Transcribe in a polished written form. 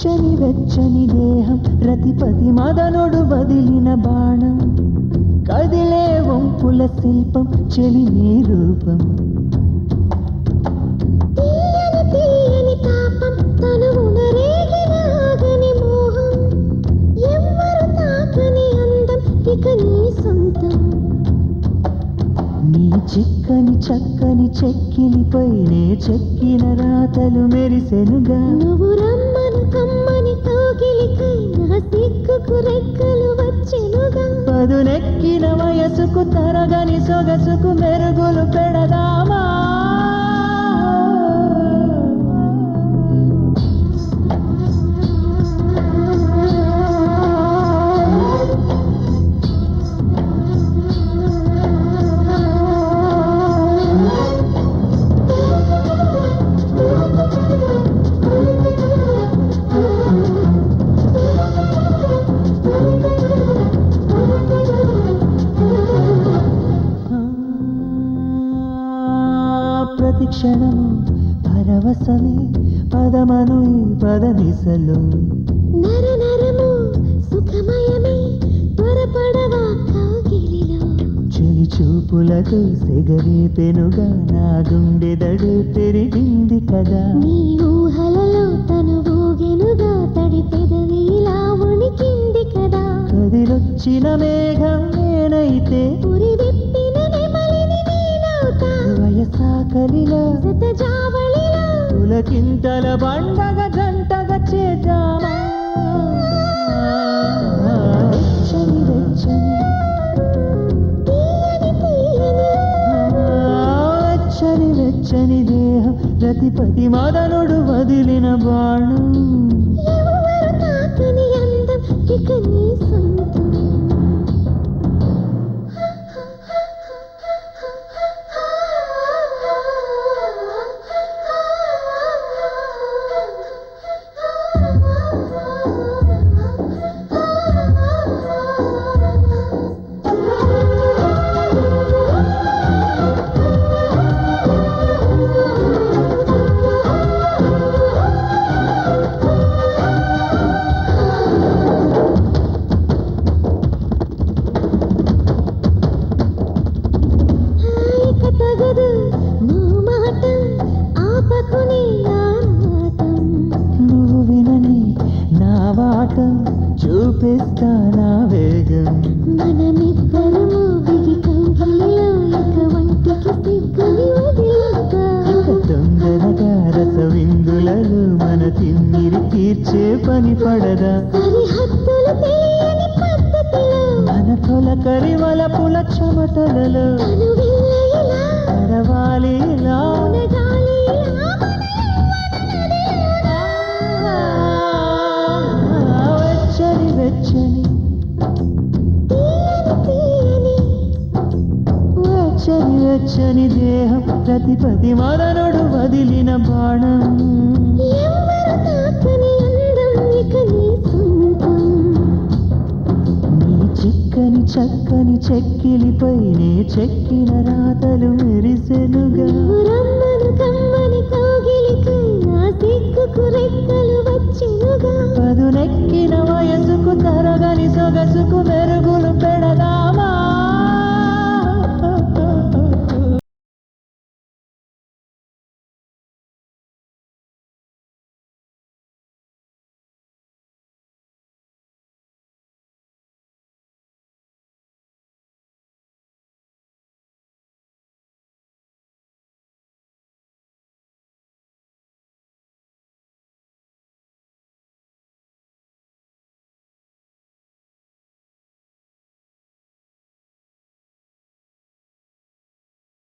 వెచ్చని వెచ్చని దేహం రతిపతి మదనుడు వదిలిన బాణం కదిలే వంపుల శిల్పం చెలి నీ రూపం తీయని తీయని తాపం తనువున రేగిన ఆగని మోహం ఎవ్వరు తాకని అందం ఇక నీ సొంతం నీ చిక్కని చక్కని చెక్కిలిపైనే చెక్కిన రాతలు మెరిసెనుగా నువ్వు రమ్మను కమ్మని కౌగిలికై నా సిగ్గుకు రెక్కలు వచ్చెనుగా పదునెక్కిన వయసుకు తరగని సొగసుకు మెరుగులు పెడదామా ప్రతి క్షణము పరవశమే పదమను ఈ పదనిసలు నర నరము సుఖమయమే త్వరపడవా కౌగిలిలో చెలి చూపులతో సెగరేపెనుగా నా గుండెదడు పెరిగింది కదా నీ ఊహలలో తను ఊగెనుగా తడి పెదవి ఇలా ఉనికింది కదా కదిలొచ్చిన మేఘం నేనైతే ఉరి విప్పిన నెమలిని నేనవుతా వయసాకలిలో శత జావళిలో పులకింతల బండగ జంటగా చేద్దామా వెచ్చని వెచ్చని తీయని తీయని వెచ్చని వెచ్చని దేహం రతిపతి మదనుడు వదిలిన బాణం ఎవరు తాకని అందం ఇక నీ సొంతం నువ్వు వినని నా వాటం చూపిస్తా నా వేగం మనమిద్దరము బిగి కౌగిలిలో ఇక వంటికి సిగ్గుని వదిలేస్తా ఇక తొందరగా రసవిందులలో మన తిమ్మిరి తీర్చే పని పడదా సరిహద్దులు తెలియని పద్ధతిలో మన తొలకరి వలపుల చెమటలలో తను వెళ్ళ ఇలా నడవాలి ఇలా ఉనగాలి ఇలా వెచ్చని వెచ్చని తీయని తీయని వెచ్చని వెచ్చని దేహం ప్రతిపతి మదనుడు వదిలిన బాణం ఎవరు తాకని అందం ఇక నీ సొంతం నీ చిక్కని చక్కని చెక్కిలిపైనే చెక్కిన రాతలు మెరిసెనుగా నువ్వు రమ్మను కమ్మని కౌగిలికై నా సిగ్గుకు రెక్కలు వచ్చెనుగా పదునెక్కిన వయసుకు తరగని సొగసుకు మెరుగులు పెడదా